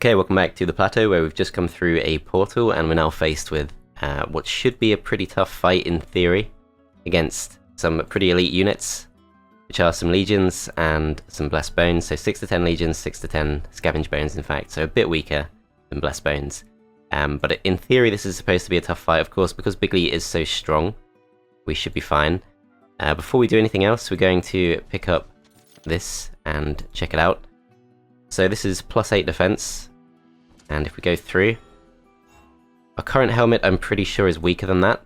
Okay, welcome back to the Plateau, where we've just come through a portal and we're now faced with what should be a pretty tough fight in theory against some pretty elite units, which are some legions and some blessed bones. So 6 to 10 legions, 6 to 10 scavenge bones in fact, so a bit weaker than blessed bones. But in theory this is supposed to be a tough fight, of course, because Bihgli is so strong. We should be fine. Before we do anything else, we're going to pick up this and check it out. So this is +8 defense, and if we go through, our current helmet I'm pretty sure is weaker than that.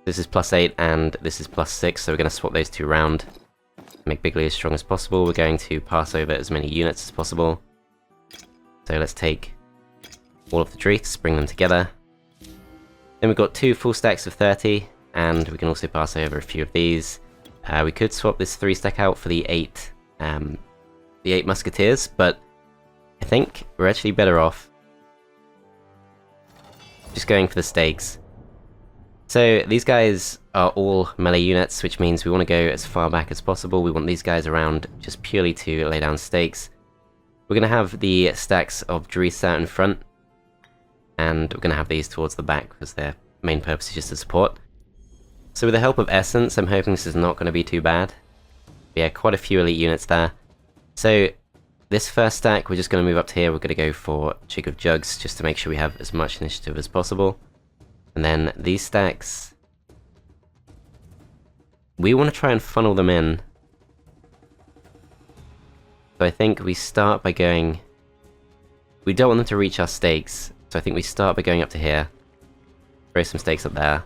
This is +8 and this is +6, so we're going to swap those two around, make Bihgli as strong as possible. We're going to pass over as many units as possible. So let's take all of the Dreaths, bring them together. Then we've got 2 full stacks of 30, and we can also pass over a few of these. We could swap this 3 stack out for the 8 musketeers, but I think we're actually better off just going for the stakes. So these guys are all melee units, which means we want to go as far back as possible. We want these guys around just purely to lay down stakes. We're going to have the stacks of Dreaths out in front, and we're going to have these towards the back because their main purpose is just to support. So with the help of Essence, I'm hoping this is not going to be too bad. Yeah, quite a few elite units there. So this first stack, we're just going to move up to here. We're going to go for Jig of Jugs just to make sure we have as much initiative as possible. And then these stacks, we want to try and funnel them in. So I think we start by going... We don't want them to reach our stakes, so I think we start by going up to here. Throw some stakes up there.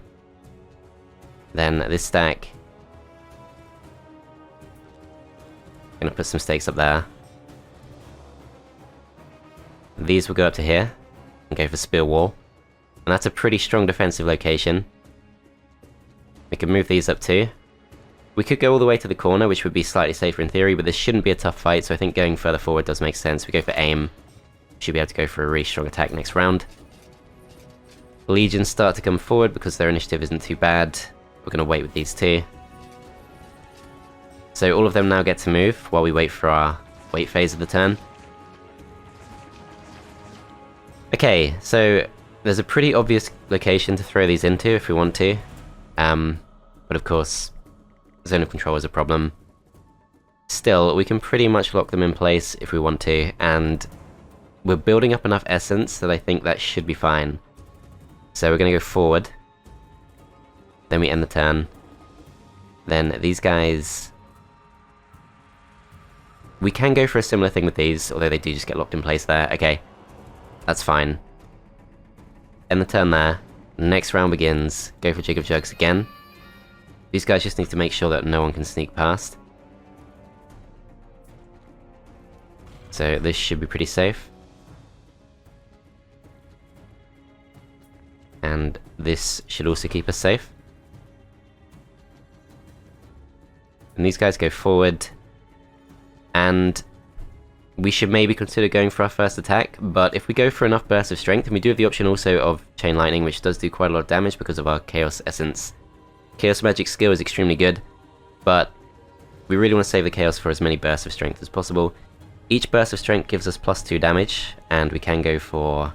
Then this stack, gonna put some stakes up there. These will go up to here and go for Spear Wall, and that's a pretty strong defensive location. We can move these up too. We could go all the way to the corner, which would be slightly safer in theory, but this shouldn't be a tough fight, so I think going further forward does make sense. We go for aim, should be able to go for a really strong attack next round. Legions start to come forward because their initiative isn't too bad. We're going to wait with these two. So all of them now get to move while we wait for our wait phase of the turn. Okay, so there's a pretty obvious location to throw these into if we want to. But of course, zone of control is a problem. Still, we can pretty much lock them in place if we want to, and we're building up enough essence that I think that should be fine. So we're going to go forward. Then we end the turn. Then these guys... We can go for a similar thing with these, although they do just get locked in place there. Okay, that's fine. End the turn there. Next round begins. Go for Jig of Jugs again. These guys just need to make sure that no one can sneak past. So this should be pretty safe. And this should also keep us safe. And these guys go forward, and we should maybe consider going for our first attack, but if we go for enough bursts of strength, and we do have the option also of Chain Lightning, which does do quite a lot of damage because of our Chaos Essence. Chaos Magic skill is extremely good, but we really want to save the Chaos for as many bursts of strength as possible. Each burst of strength gives us +2 damage, and we can go for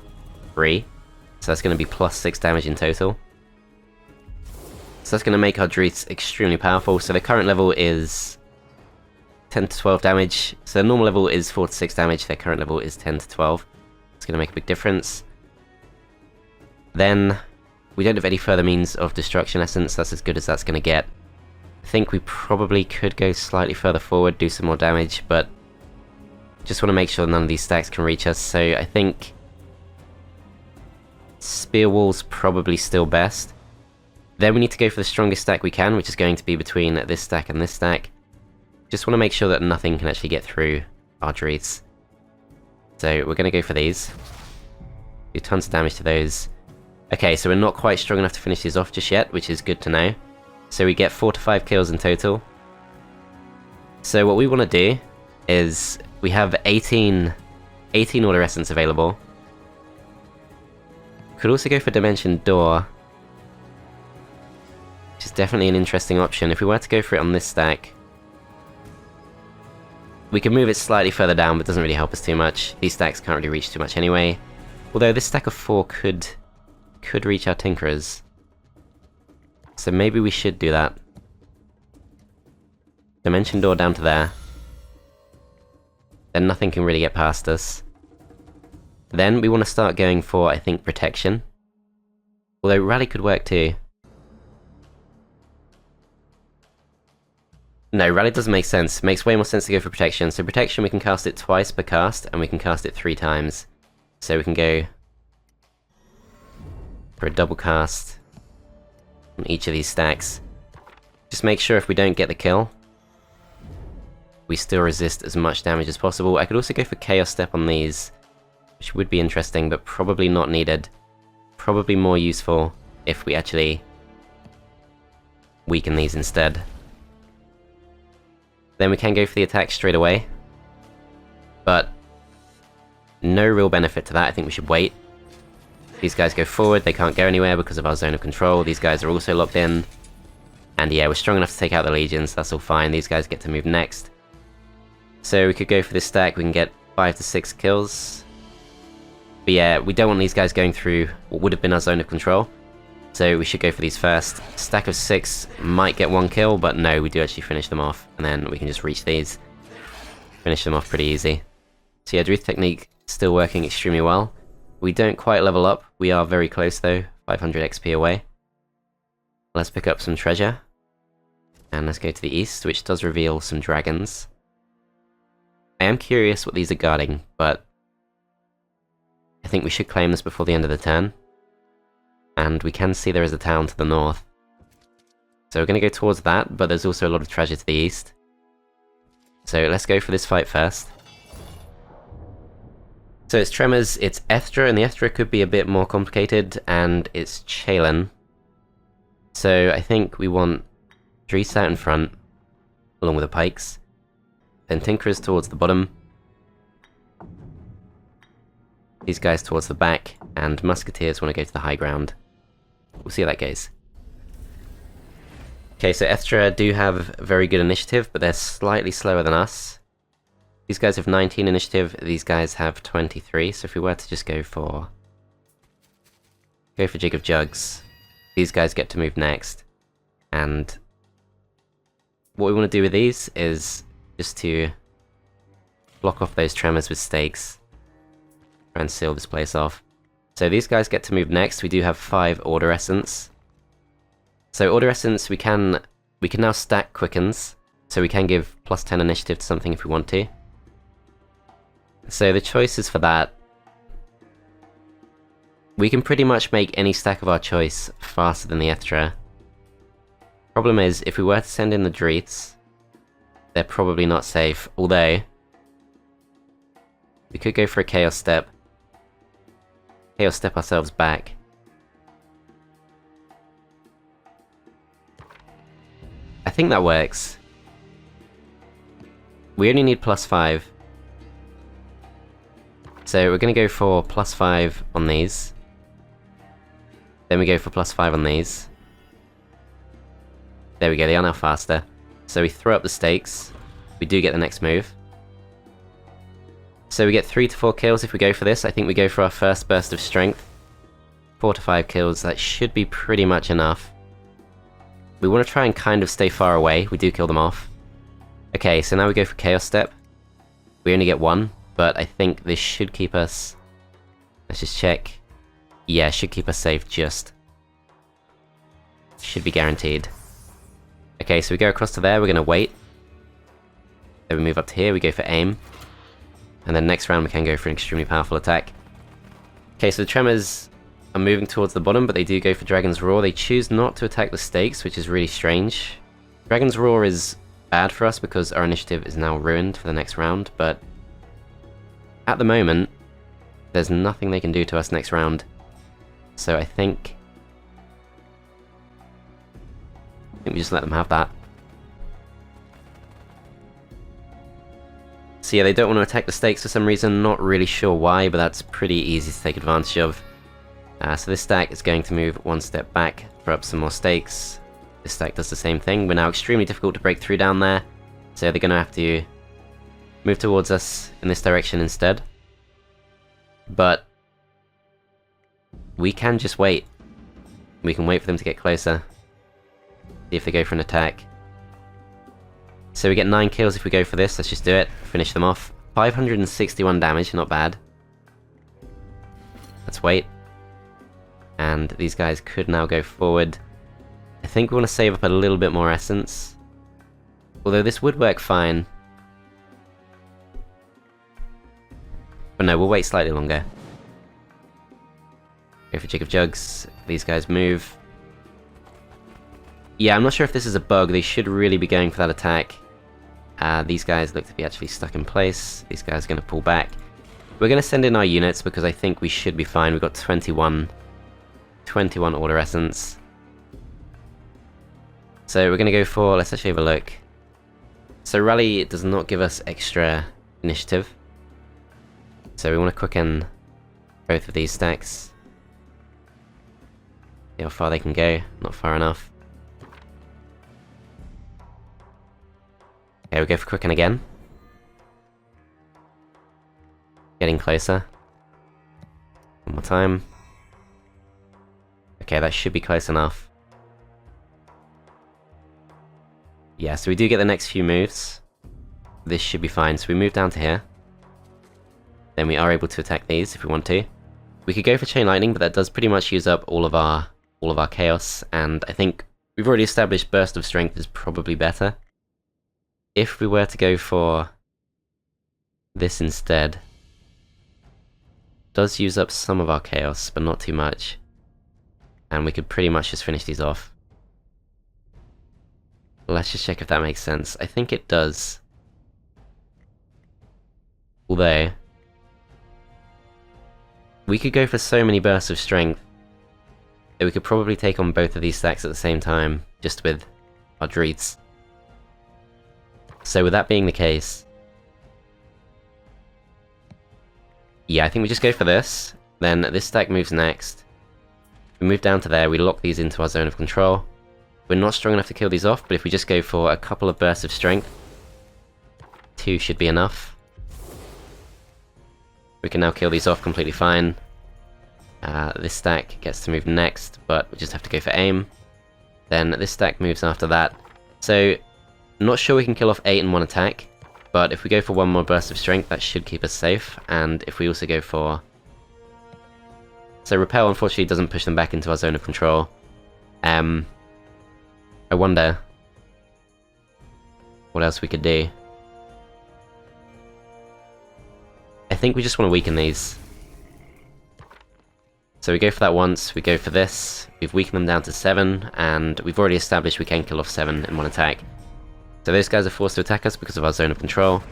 3, so that's going to be +6 damage in total. So that's going to make our Dreaths extremely powerful. So the current level is 10 to 12 damage. So the normal level is 4 to 6 damage. Their current level is 10 to 12. It's going to make a big difference. Then we don't have any further means of destruction essence. That's as good as that's going to get. I think we probably could go slightly further forward, do some more damage, but just want to make sure none of these stacks can reach us. So I think Spear Wall's probably still best. Then we need to go for the strongest stack we can, which is going to be between this stack and this stack. Just want to make sure that nothing can actually get through our Dreaths. So we're going to go for these. Do tons of damage to those. Okay, so we're not quite strong enough to finish these off just yet, which is good to know. So we get 4 to 5 kills in total. So what we want to do is we have 18 Order Essence available. Could also go for Dimension Door, which is definitely an interesting option. If we were to go for it on this stack, We can move it slightly further down, but it doesn't really help us too much. These stacks can't really reach too much anyway. Although this stack of 4 could reach our Tinkerers. So maybe we should do that. Dimension door down to there. Then nothing can really get past us. Then we want to start going for, I think, protection. Although rally could work too. No, rally doesn't make sense. It makes way more sense to go for protection. So protection, we can cast it twice per cast, and we can cast it 3 times. So we can go for a double cast on each of these stacks. Just make sure if we don't get the kill, we still resist as much damage as possible. I could also go for Chaos Step on these, which would be interesting, but probably not needed. Probably more useful if we actually weaken these instead. Then we can go for the attack straight away, but no real benefit to that. I think we should wait. These guys go forward, they can't go anywhere because of our zone of control. These guys are also locked in. And yeah, we're strong enough to take out the legions, that's all fine. These guys get to move next. So we could go for this stack, we can get 5 to 6 kills. But yeah, we don't want these guys going through what would have been our zone of control. So we should go for these first. Stack of 6 might get 1 kill, but no, we do actually finish them off. And then we can just reach these. Finish them off pretty easy. So yeah, Druth technique still working extremely well. We don't quite level up, we are very close though, 500 XP away. Let's pick up some treasure. And let's go to the east, which does reveal some dragons. I am curious what these are guarding, but I think we should claim this before the end of the turn. And we can see there is a town to the north. So we're going to go towards that, but there's also a lot of treasure to the east. So let's go for this fight first. So it's Tremors, it's Ethtra, and the Ethtra could be a bit more complicated, and it's Chalen. So I think we want Drees out in front, along with the pikes. Then Tinkerers towards the bottom. These guys towards the back, and Musketeers want to go to the high ground. We'll see how that goes. Okay, so Ethtra do have very good initiative, but they're slightly slower than us. These guys have 19 initiative, these guys have 23, so if we were to just go for Jig of Jugs, these guys get to move next. And what we want to do with these is just to block off those Tremors with stakes. Try and seal this place off. So these guys get to move next, we do have 5 Order Essence. So Order Essence, we can now stack Quickens, so we can give plus 10 initiative to something if we want to. So the choices for that, we can pretty much make any stack of our choice faster than the Ethtra. Problem is, if we were to send in the Dreets, they're probably not safe, although we could go for a Chaos Step. Chaos Step ourselves back. I think that works. We only need plus 5. So we're going to go for plus 5 on these. Then we go for plus 5 on these. There we go, they are now faster. So we throw up the stakes. We do get the next move. So we get 3 to 4 kills if we go for this. I think we go for our first burst of strength. 4 to 5 kills, that should be pretty much enough. We want to try and kind of stay far away. We do kill them off. Okay, so now we go for Chaos Step. We only get 1. But I think this should keep us... Let's just check. Yeah, should keep us safe just. Should be guaranteed. Okay, so we go across to there, we're going to wait. Then we move up to here, we go for aim. And then next round we can go for an extremely powerful attack. Okay, so the Tremors are moving towards the bottom, but they do go for Dragon's Roar. They choose not to attack the stakes, which is really strange. Dragon's Roar is bad for us because our initiative is now ruined for the next round, but at the moment, there's nothing they can do to us next round. So I think we just let them have that. So yeah, they don't want to attack the stakes for some reason, not really sure why, but that's pretty easy to take advantage of. So this stack is going to move 1 step back, throw up some more stakes. This stack does the same thing. We're now extremely difficult to break through down there, so they're going to have to move towards us in this direction instead. But we can just wait. We can wait for them to get closer. See if they go for an attack. So we get 9 kills if we go for this. Let's just do it. Finish them off. 561 damage, not bad. Let's wait. And these guys could now go forward. I think we want to save up a little bit more essence. Although this would work fine. But no, we'll wait slightly longer. Go for Jig of Jugs. These guys move. Yeah, I'm not sure if this is a bug. They should really be going for that attack. These guys look to be actually stuck in place. These guys are going to pull back. We're going to send in our units because I think we should be fine. We've got 21 order essence. So we're going to go for, let's actually have a look. So rally does not give us extra initiative. So we want to quicken both of these stacks. See how far they can go. Not far enough. Okay, we go for quicken again. Getting closer. One more time. Okay, that should be close enough. Yeah, so we do get the next few moves. This should be fine. So we move down to here. Then we are able to attack these if we want to. We could go for Chain Lightning, but that does pretty much use up all of our chaos, and I think we've already established Burst of Strength is probably better. If we were to go for this instead, it does use up some of our chaos, but not too much. And we could pretty much just finish these off. Let's just check if that makes sense. I think it does. Although, we could go for so many bursts of strength that we could probably take on both of these stacks at the same time, just with our Dreaths. So with that being the case, yeah, I think we just go for this. Then this stack moves next. We move down to there, we lock these into our zone of control. We're not strong enough to kill these off, but if we just go for a couple of bursts of strength, 2 should be enough. We can now kill these off completely fine. This stack gets to move next, but we just have to go for aim. Then this stack moves after that. So, not sure we can kill off 8 in one attack, but if we go for one more burst of strength, that should keep us safe. And if we also go for... So repel unfortunately doesn't push them back into our zone of control. I wonder what else we could do. I think we just want to weaken these. So we go for that once, we go for this, we've weakened them down to 7, and we've already established we can kill off 7 in one attack. So those guys are forced to attack us because of our zone of control.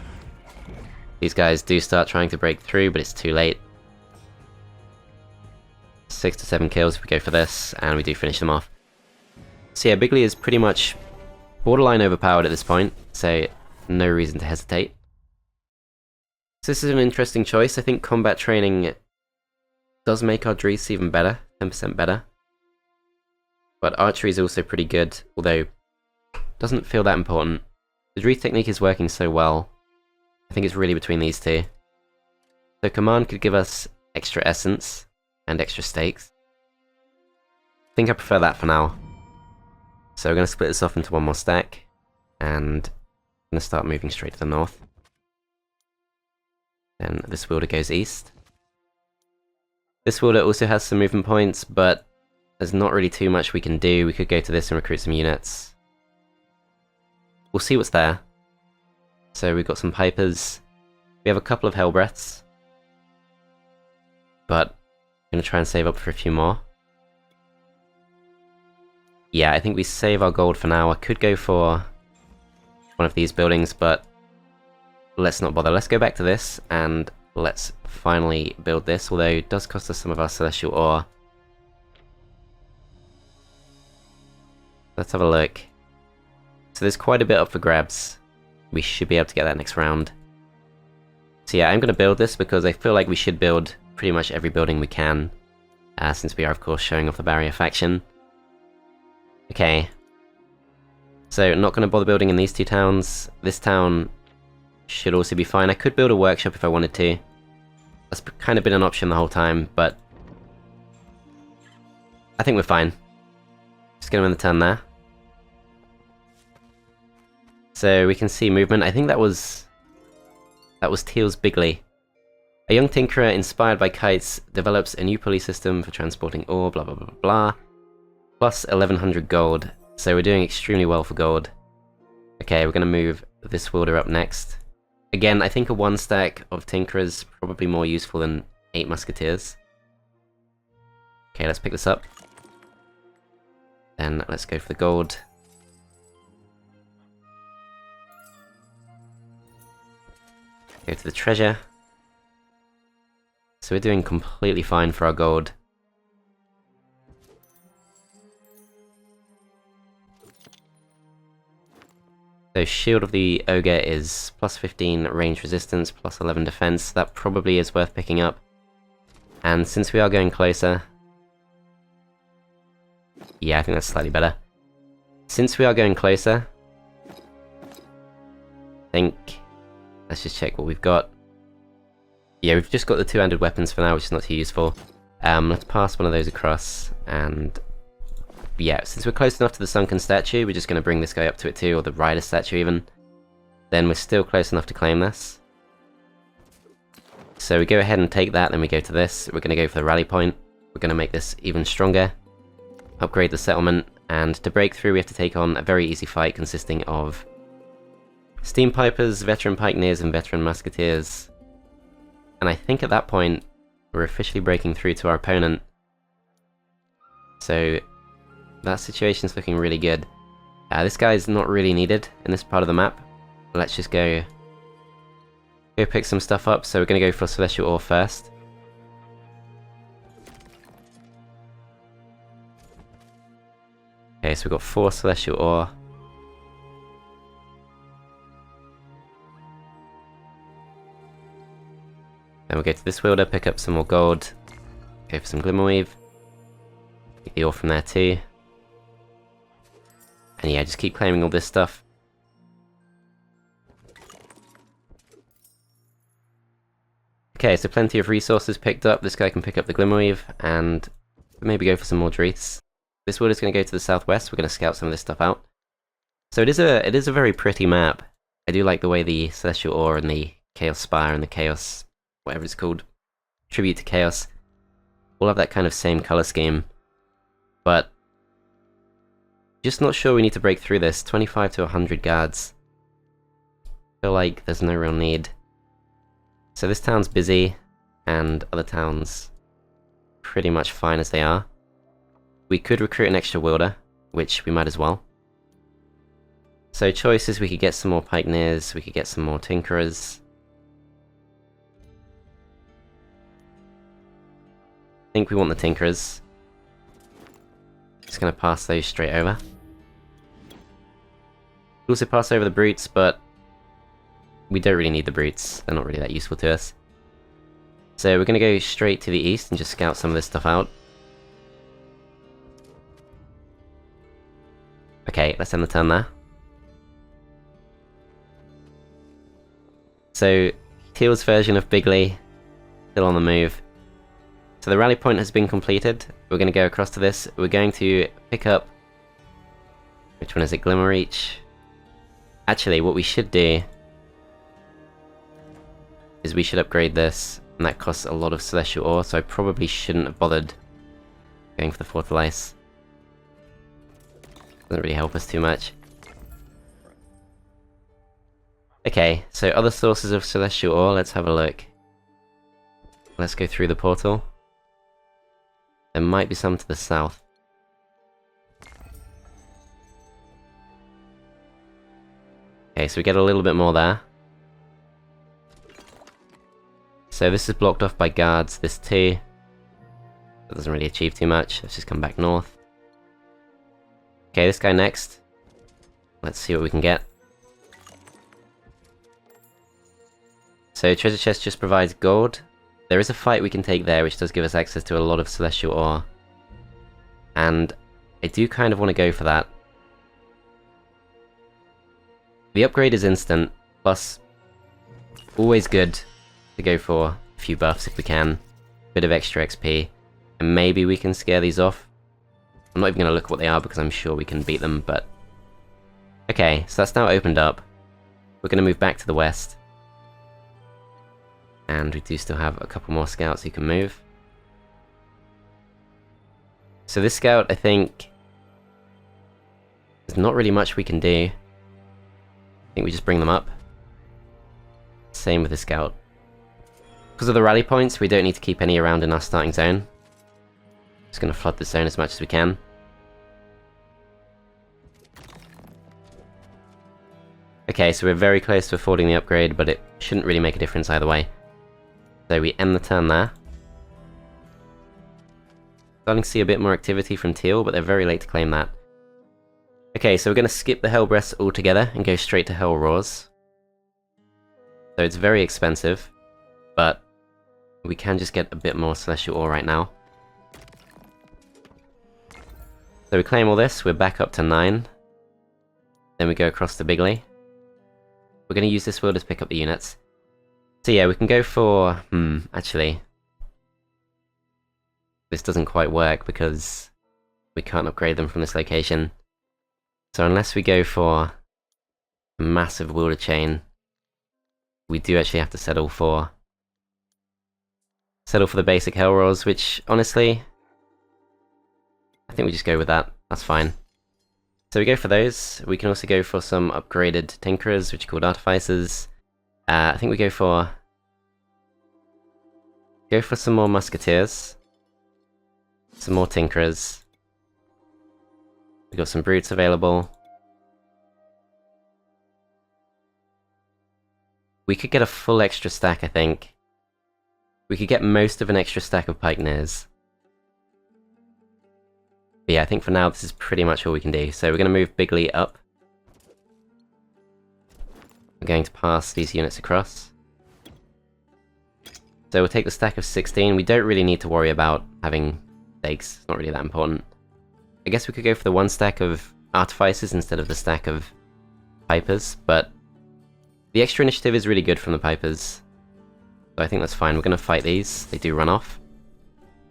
These guys do start trying to break through, but it's too late. 6 to 7 kills if we go for this, and we do finish them off. So yeah, Bihgli is pretty much borderline overpowered at this point, so no reason to hesitate. So this is an interesting choice. I think combat training does make our Dreaths even better, 10% better. But archery is also pretty good, although doesn't feel that important. The Dreath technique is working so well. I think it's really between these two. So command could give us extra essence and extra stakes. I think I prefer that for now. So we're going to split this off into one more stack, and I'm going to start moving straight to the north. Then this Wielder goes east. This Wielder also has some movement points, but there's not really too much we can do. We could go to this and recruit some units. We'll see what's there. So we've got some Pipers. We have a couple of Hellbreaths. But I'm going to try and save up for a few more. Yeah, I think we save our gold for now. I could go for one of these buildings, but let's not bother. Let's go back to this, and let's finally build this, although it does cost us some of our celestial ore. Let's have a look. So there's quite a bit up for grabs. We should be able to get that next round. So yeah, I'm going to build this because I feel like we should build pretty much every building we can, since we are of course showing off the barrier faction. Okay. So not going to bother building in these two towns. This town should also be fine. I could build a workshop if I wanted to. That's kind of been an option the whole time, but I think we're fine. Just gonna win the turn there. So we can see movement. I think that was Teal's Bihgli. A young tinkerer inspired by kites develops a new pulley system for transporting ore, blah blah blah blah. Plus 1100 gold. So we're doing extremely well for gold. Okay, we're gonna move this Wielder up next. Again, I think a 1 stack of tinkerers is probably more useful than 8 musketeers. Okay, let's pick this up. Then let's go for the gold. Go to the treasure. So we're doing completely fine for our gold. So Shield of the Ogre is plus 15 range resistance, plus 11 defense. That probably is worth picking up. And since we are going closer... Yeah, I think that's slightly better. Since we are going closer... I think... Let's just check what we've got. Yeah, we've just got the two-handed weapons for now, which is not too useful. Let's pass one of those across, and... Yeah, since we're close enough to the sunken statue, we're just going to bring this guy up to it too, or the rider statue even. Then we're still close enough to claim this. So we go ahead and take that, then we go to this. We're going to go for the rally point. We're going to make this even stronger. Upgrade the settlement, and to break through we have to take on a very easy fight consisting of Steam Pipers, Veteran Pikeneers, and Veteran Musketeers. And I think at that point, we're officially breaking through to our opponent. So... that situation's looking really good. This guy's not really needed in this part of the map. Let's just go pick some stuff up. So we're going to go for Celestial Ore first. Okay, so we've got 4 Celestial Ore. Then we'll go to this Wielder, pick up some more gold. Go for some Glimmerweave. Take the ore from there too. And yeah, just keep claiming all this stuff. Okay, so plenty of resources picked up. This guy can pick up the Glimmerweave, and maybe go for some more Dreiths. This Wielder's going to go to the southwest. We're going to scout some of this stuff out. So it is a very pretty map. I do like the way the Celestial Ore and the Chaos Spire and the Chaos... whatever it's called, Tribute to Chaos, all have that kind of same color scheme, but just not sure we need to break through this. 25 to 100 guards. Feel like there's no real need. So this town's busy, and other towns pretty much fine as they are. We could recruit an extra Wielder, which we might as well. So choices: we could get some more Pikeneers, we could get some more Tinkerers. I think we want the Tinkerers. Just gonna pass those straight over. We'll also pass over the Brutes, but we don't really need the Brutes. They're not really that useful to us. So we're gonna go straight to the east and just scout some of this stuff out. Okay, let's end the turn there. So, Teal's version of Bihgli, still on the move. So the rally point has been completed. We're going to go across to this. We're going to pick up... which one is it? Glimmerreach. Actually, what we should do is we should upgrade this, and that costs a lot of Celestial Ore, so I probably shouldn't have bothered going for the Fortalice. Doesn't really help us too much. Okay, so other sources of Celestial Ore, let's have a look. Let's go through the portal. There might be some to the south. Okay, so we get a little bit more there. So this is blocked off by guards, this too. That doesn't really achieve too much. Let's just come back north. Okay, this guy next. Let's see what we can get. So treasure chest just provides gold. There is a fight we can take there, which does give us access to a lot of Celestial Ore. And I do kind of want to go for that. The upgrade is instant, plus Always good to go for a few buffs if we can. Bit of extra XP. And maybe we can scare these off. I'm not even going to look at what they are because I'm sure we can beat them, but... Okay, so that's now opened up. We're going to move back to the west. And we do still have a couple more scouts who can move. So this scout, I think... There's not really much we can do. I think we just bring them up. Same with the scout. Because of the rally points, we don't need to keep any around in our starting zone. Just going to flood the zone as much as we can. Okay, so we're very close to affording the upgrade, but it shouldn't really make a difference either way. So we end the turn there. Starting to see a bit more activity from Teal, but they're very late to claim that. Okay, so we're going to skip the Hellbreaths altogether and go straight to Hellroars. So it's very expensive, but we can just get a bit more Celestial Ore right now. So we claim all this, we're back up to 9. Then we go across to Bihgli. We're going to use this Wielder to pick up the units. So yeah, we can go for... actually... This doesn't quite work because we can't upgrade them from this location. So unless we go for a massive Wielder chain, we do actually have to settle for the basic Hellroars, which honestly, I think we just go with that. That's fine. So we go for those. We can also go for some upgraded Tinkerers, which are called Artificers. I think we go for some more Musketeers. Some more Tinkerers. We've got some Brutes available. We could get a full extra stack, I think. We could get most of an extra stack of Pikeneers. But yeah, I think for now this is pretty much all we can do. So we're going to move Bihgli up. We're going to pass these units across. So we'll take the stack of 16. We don't really need to worry about having stakes. It's not really that important. I guess we could go for the one stack of Artificers instead of the stack of Pipers, but the extra initiative is really good from the Pipers. So I think that's fine. We're going to fight these. They do run off.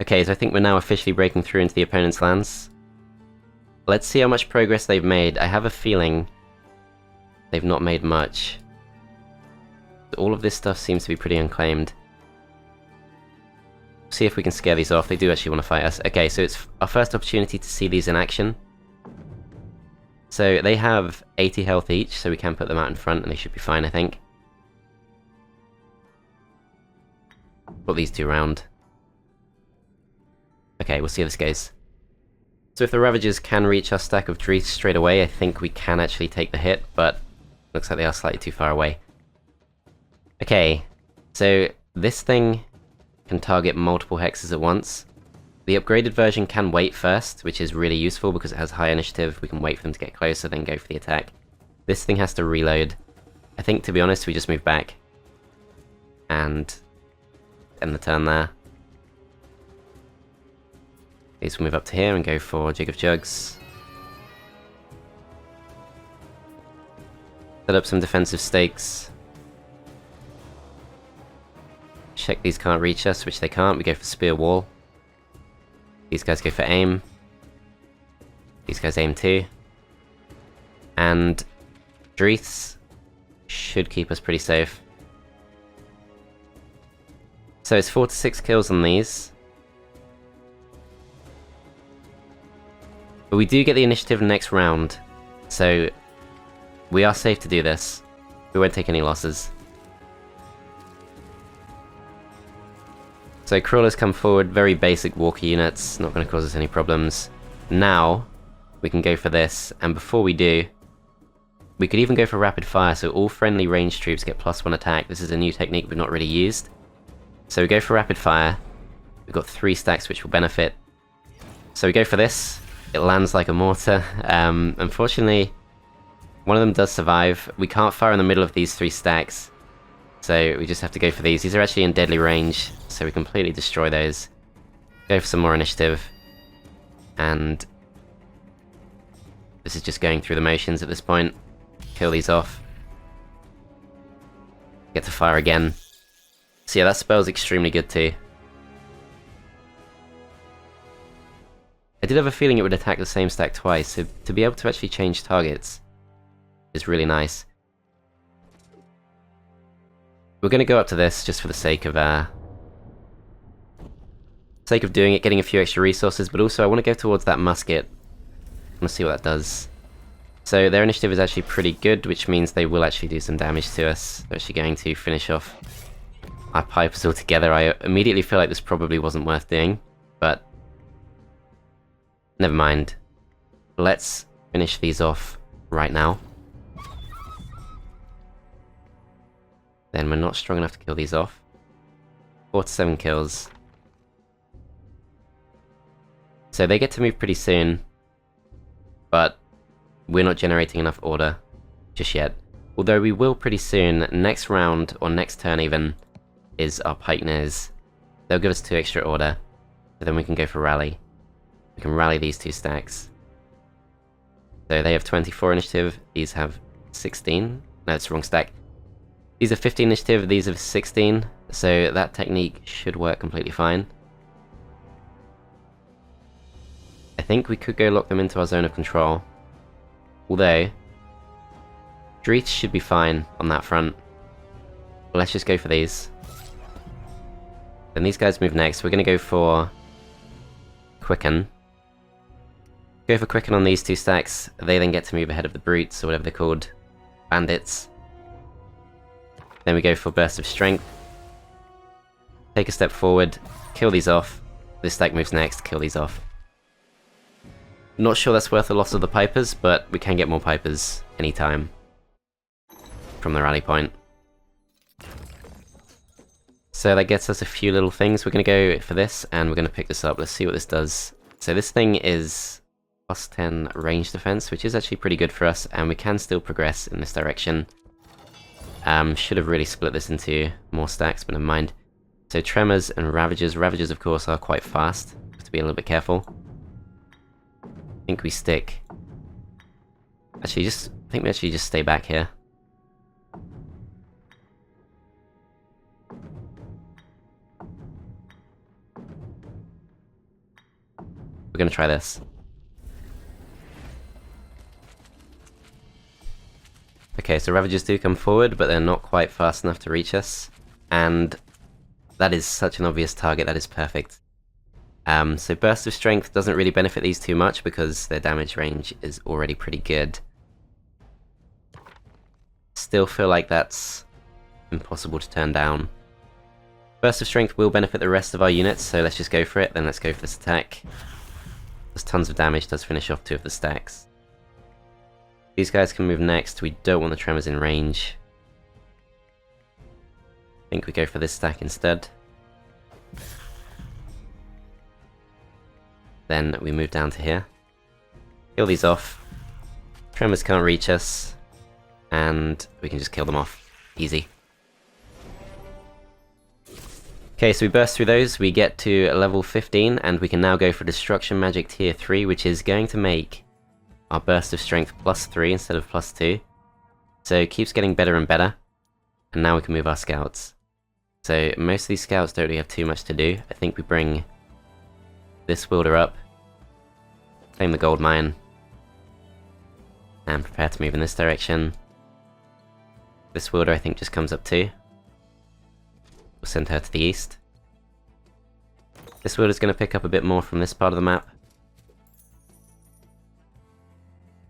Okay, so I think we're now officially breaking through into the opponent's lands. Let's see how much progress they've made. I have a feeling they've not made much. All of this stuff seems to be pretty unclaimed. See if we can scare these off. They do actually want to fight us. Okay, so it's our first opportunity to see these in action. So they have 80 health each, so we can put them out in front and they should be fine, I think. Put these two around. Okay, we'll see how this goes. So if the Ravagers can reach our stack of Dreeth straight away, I think we can actually take the hit, but looks like they are slightly too far away. Okay, so this thing can target multiple hexes at once. The upgraded version can wait first, which is really useful because it has high initiative. We can wait for them to get closer, then go for the attack. This thing has to reload. I think, to be honest, we just move back and end the turn there. These will move up to here and go for Jig of Jugs. Set up some defensive stakes. Check these can't reach us, which they can't. We go for Spear Wall. These guys go for Aim. These guys aim too. And Dreeths should keep us pretty safe. So it's 4 to 6 kills on these. But we do get the initiative next round, so we are safe to do this. We won't take any losses. So Crawlers come forward, very basic walker units, not going to cause us any problems. Now, we can go for this, and before we do, we could even go for Rapid Fire, so all friendly ranged troops get +1 attack. This is a new technique we've not really used. So we go for Rapid Fire. We've got 3 stacks which will benefit. So we go for this. It lands like a mortar. Unfortunately, one of them does survive. We can't fire in the middle of these 3 stacks. So we just have to go for these. These are actually in deadly range, so we completely destroy those. Go for some more initiative. And this is just going through the motions at this point. Kill these off. Get to fire again. So yeah, that spell's extremely good too. I did have a feeling it would attack the same stack twice, so to be able to actually change targets is really nice. We're going to go up to this just for the sake of doing it, getting a few extra resources, but also I want to go towards that musket. I want to see what that does. So their initiative is actually pretty good, which means they will actually do some damage to us. They're actually going to finish off our pipers altogether. I immediately feel like this probably wasn't worth doing, but never mind. Let's finish these off right now. Then we're not strong enough to kill these off. 4 to 7 kills. So they get to move pretty soon, but we're not generating enough order just yet. Although we will pretty soon. Next round, or next turn even, is our pikeneers. They'll give us 2 extra order, so then we can go for rally. We can rally these 2 stacks. So they have 24 initiative, these have 16. No, it's the wrong stack. These are 15 initiative, these have 16, so that technique should work completely fine. I think we could go lock them into our zone of control. Although, Dreeth should be fine on that front. Let's just go for these. Then these guys move next. We're going to go for Quicken. Go for Quicken on these 2 stacks. They then get to move ahead of the Brutes, or whatever they're called. Bandits. Then we go for Burst of Strength. Take a step forward. Kill these off. This stack moves next. Kill these off. Not sure that's worth the loss of the Pipers, but we can get more Pipers anytime from the rally point. So that gets us a few little things. We're going to go for this, and we're going to pick this up. Let's see what this does. So this thing is plus 10 range defense, which is actually pretty good for us, and we can still progress in this direction. Should have really split this into more stacks, but never mind. So Tremors and Ravagers. Ravagers, of course, are quite fast. Have to be a little bit careful. I think we stick. Actually, I think we actually just stay back here. We're gonna try this. Okay, so Ravagers do come forward, but they're not quite fast enough to reach us. And that is such an obvious target, that is perfect. So Burst of Strength doesn't really benefit these too much because their damage range is already pretty good. Still feel like that's impossible to turn down. Burst of Strength will benefit the rest of our units, so let's just go for it. Then let's go for this attack. Does tons of damage, does finish off 2 of the stacks. These guys can move next. We don't want the Tremors in range. I think we go for this stack instead. Then we move down to here. Kill these off. Tremors can't reach us. And we can just kill them off. Easy. Okay, so we burst through those, we get to level 15, and we can now go for Destruction Magic Tier 3, which is going to make our Burst of Strength +3 instead of +2. So it keeps getting better and better. And now we can move our scouts. So most of these scouts don't really have too much to do. I think we bring this Wielder up, claim the gold mine, and prepare to move in this direction. This Wielder I think just comes up too. We'll send her to the east. This Wielder's going to pick up a bit more from this part of the map.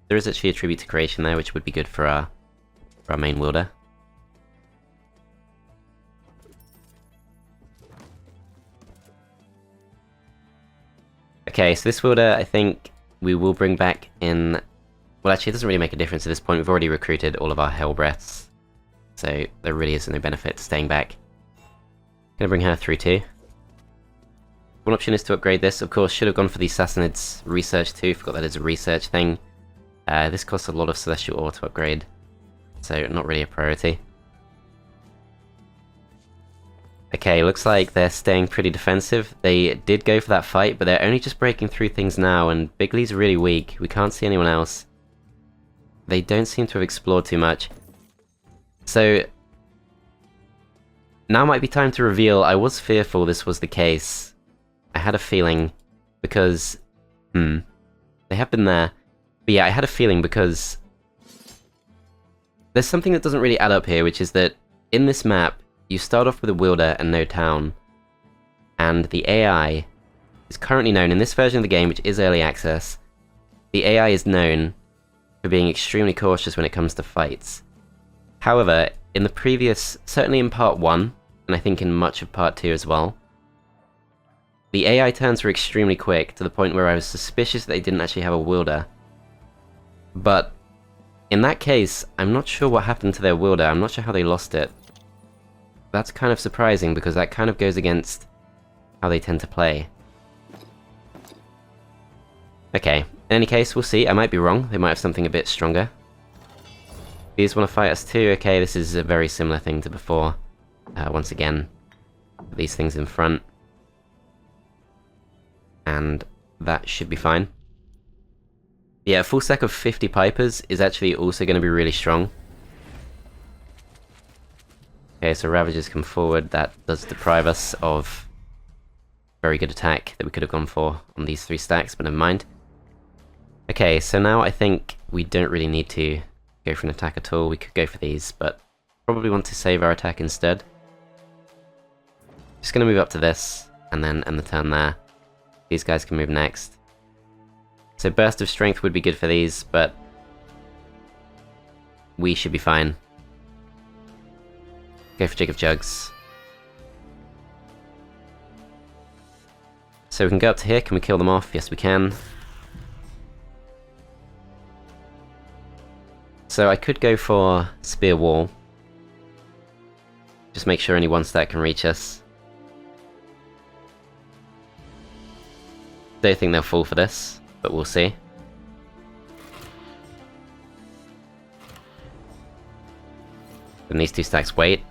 There is actually a tribute to creation there, which would be good for our main Wielder. Okay, so this Wielder, I think we will bring back in... Well, actually, it doesn't really make a difference at this point. We've already recruited all of our Hellbreaths, so there really is no benefit to staying back. Gonna bring her through too. One option is to upgrade this. Of course, should have gone for the Sassanids research too. Forgot that is a research thing. This costs a lot of Celestial Ore to upgrade, so not really a priority. Okay, looks like they're staying pretty defensive. They did go for that fight, but they're only just breaking through things now, and Bihgli's really weak. We can't see anyone else. They don't seem to have explored too much. So, Now might be time to reveal. I was fearful this was the case. I had a feeling, because... they have been there. But yeah, I had a feeling because... there's something that doesn't really add up here, which is that in this map, you start off with a Wielder and no town. And the AI is currently known, in this version of the game, which is early access, the AI is known for being extremely cautious when it comes to fights. However, in the previous, certainly in part 1, and I think in much of part 2 as well, the AI turns were extremely quick, to the point where I was suspicious that they didn't actually have a Wielder. But in that case, I'm not sure what happened to their Wielder, I'm not sure how they lost it. That's kind of surprising, because that kind of goes against how they tend to play. Okay, in any case, we'll see. I might be wrong, they might have something a bit stronger. These want to fight us too. Okay, this is a very similar thing to before. Once again, these things in front. And that should be fine. Yeah, a full stack of 50 Pipers is actually also going to be really strong. Okay, so Ravagers come forward. That does deprive us of very good attack that we could have gone for on these 3 stacks, but never mind. Okay, so now I think we don't really need to go for an attack at all. We could go for these, but probably want to save our attack instead. Just going to move up to this, and then end the turn there. These guys can move next. So Burst of Strength would be good for these, but we should be fine. Go for Jig of Jugs. So we can go up to here. Can we kill them off? Yes, we can. So I could go for Spear Wall. Just make sure only 1 stack can reach us. Don't think they'll fall for this, but we'll see. Then these 2 stacks wait.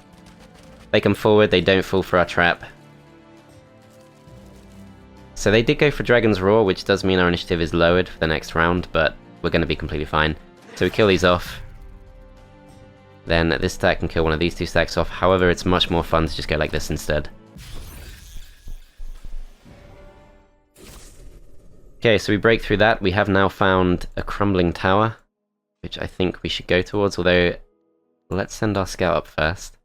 They come forward, they don't fall for our trap. So they did go for Dragon's Roar, which does mean our initiative is lowered for the next round, but we're going to be completely fine. So we kill these off. Then this stack can kill one of these 2 stacks off. However, it's much more fun to just go like this instead. Okay, so we break through that. We have now found a crumbling tower, which I think we should go towards, although let's send our scout up first.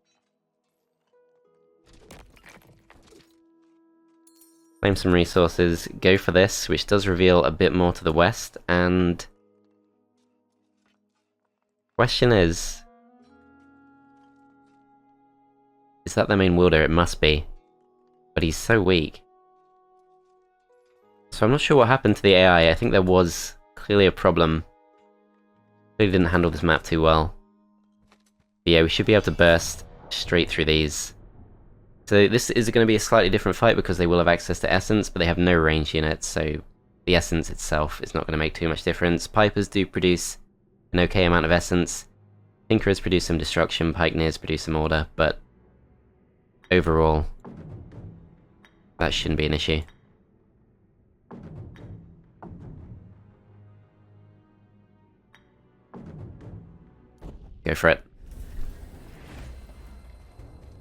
Claim some resources, go for this, which does reveal a bit more to the west, and... question is that their main Wielder? It must be. But he's so weak. So I'm not sure what happened to the AI. I think there was clearly a problem. Clearly didn't handle this map too well. But yeah, we should be able to burst straight through these. So this is going to be a slightly different fight because they will have access to Essence, but they have no range units, so the Essence itself is not going to make too much difference. Pipers do produce an okay amount of Essence. Tinkerers produce some Destruction, Pikeneers produce some Order, but overall, that shouldn't be an issue. Go for it.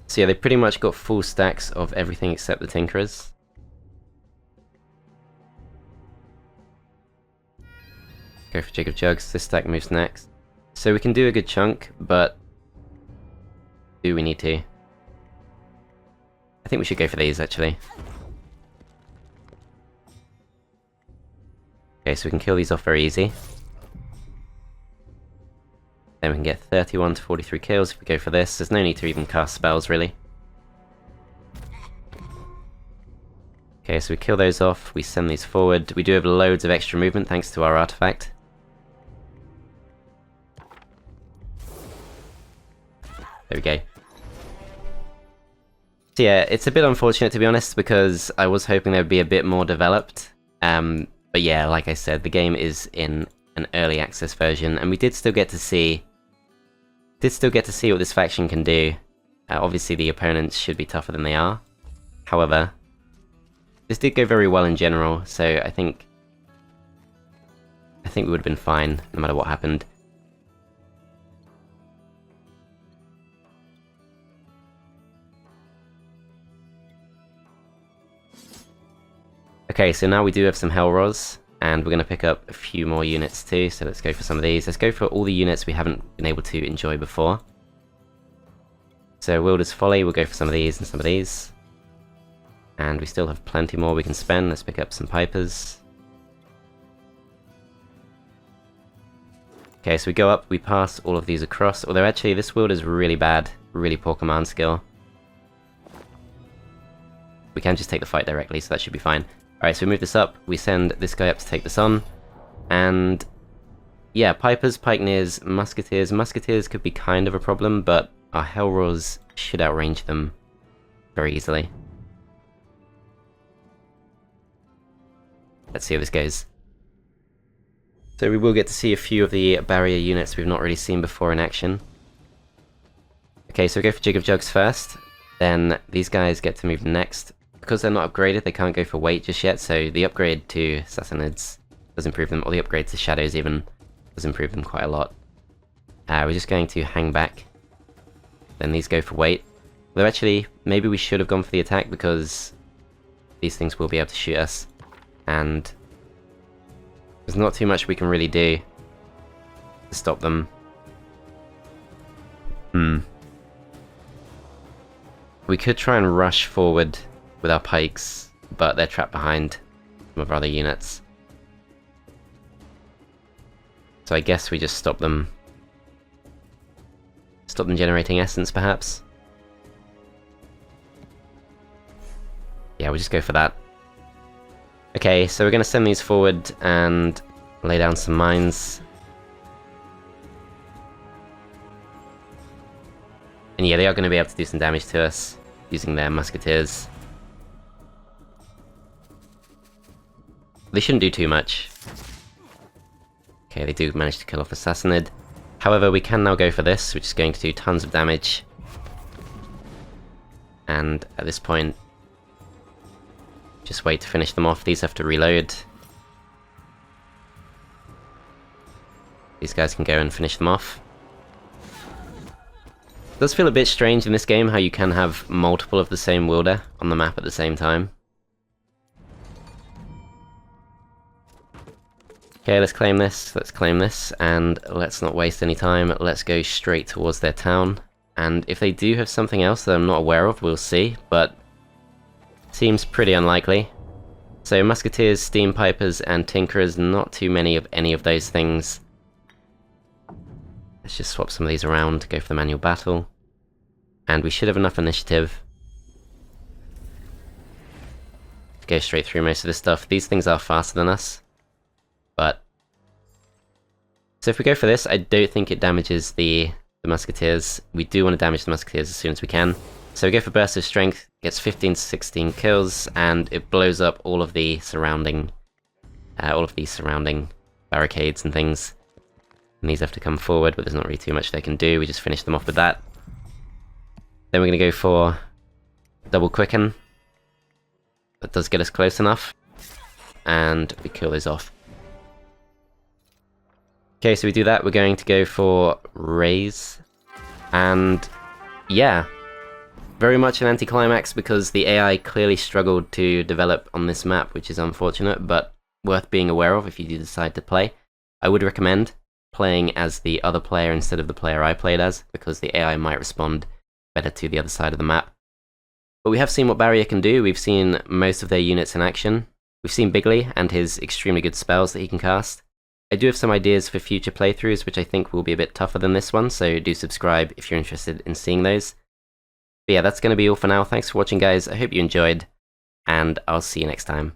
So yeah, they pretty much got full stacks of everything except the Tinkerers. Go for Jig of Jugs, this stack moves next. So we can do a good chunk, but do we need to? I think we should go for these, actually. Okay, so we can kill these off very easy. Then we can get 31 to 43 kills if we go for this. There's no need to even cast spells, really. Okay, so we kill those off, we send these forward. We do have loads of extra movement thanks to our artifact. There we go. So yeah, it's a bit unfortunate to be honest, because I was hoping they would be a bit more developed. But yeah, like I said, the game is in an early access version, and we did still get to see what this faction can do. Obviously the opponents should be tougher than they are. However, this did go very well in general, so I think we would have been fine no matter what happened. Okay, so now we do have some Hellroars, and we're going to pick up a few more units too, so let's go for some of these. Let's go for all the units we haven't been able to enjoy before. So Wielder's Folly, we'll go for some of these and some of these. And we still have plenty more we can spend. Let's pick up some Pipers. Okay, so we go up, we pass all of these across, although actually this Wielder's really bad, really poor command skill. We can just take the fight directly, so that should be fine. Alright, so we move this up, we send this guy up to take this on, and yeah, Pipers, Pikeneers, Musketeers. Musketeers could be kind of a problem, but our Hellroars should outrange them very easily. Let's see how this goes. So we will get to see a few of the barrier units we've not really seen before in action. Okay, so we go for Jig of Jugs first, then these guys get to move next. Because they're not upgraded, they can't go for weight just yet, so the upgrade to Sassanids does improve them, or the upgrade to Shadows even does improve them quite a lot. We're just going to hang back. Then these go for weight. Though actually, maybe we should have gone for the attack because these things will be able to shoot us. And there's not too much we can really do to stop them. We could try and rush forward with our pikes, but they're trapped behind some of our other units. So I guess we just stop them. Stop them generating essence, perhaps? Yeah, we'll just go for that. Okay, so we're going to send these forward and lay down some mines. And yeah, they are going to be able to do some damage to us using their musketeers. They shouldn't do too much. Okay, they do manage to kill off a Sassanid. However, we can now go for this, which is going to do tons of damage. And at this point, just wait to finish them off. These have to reload. These guys can go and finish them off. It does feel a bit strange in this game how you can have multiple of the same Wielder on the map at the same time. Okay, let's claim this, and let's not waste any time. Let's go straight towards their town. And if they do have something else that I'm not aware of, we'll see, but seems pretty unlikely. So Musketeers, Steam Pipers, and Tinkerers, not too many of any of those things. Let's just swap some of these around, go for the manual battle. And we should have enough initiative to go straight through most of this stuff. These things are faster than us. But so if we go for this, I don't think it damages the Musketeers. We do want to damage the Musketeers as soon as we can. So we go for Burst of Strength, gets 15 to 16 kills, and it blows up all of the surrounding barricades and things. And these have to come forward, but there's not really too much they can do. We just finish them off with that. Then we're going to go for Double Quicken. That does get us close enough. And we kill those off. Okay, so we do that. We're going to go for Raise. And yeah, very much an anticlimax because the AI clearly struggled to develop on this map, which is unfortunate, but worth being aware of if you do decide to play. I would recommend playing as the other player instead of the player I played as, because the AI might respond better to the other side of the map. But we have seen what Barrier can do. We've seen most of their units in action. We've seen Bihgli and his extremely good spells that he can cast. I do have some ideas for future playthroughs, which I think will be a bit tougher than this one, so do subscribe if you're interested in seeing those. But yeah, that's going to be all for now. Thanks for watching, guys. I hope you enjoyed, and I'll see you next time.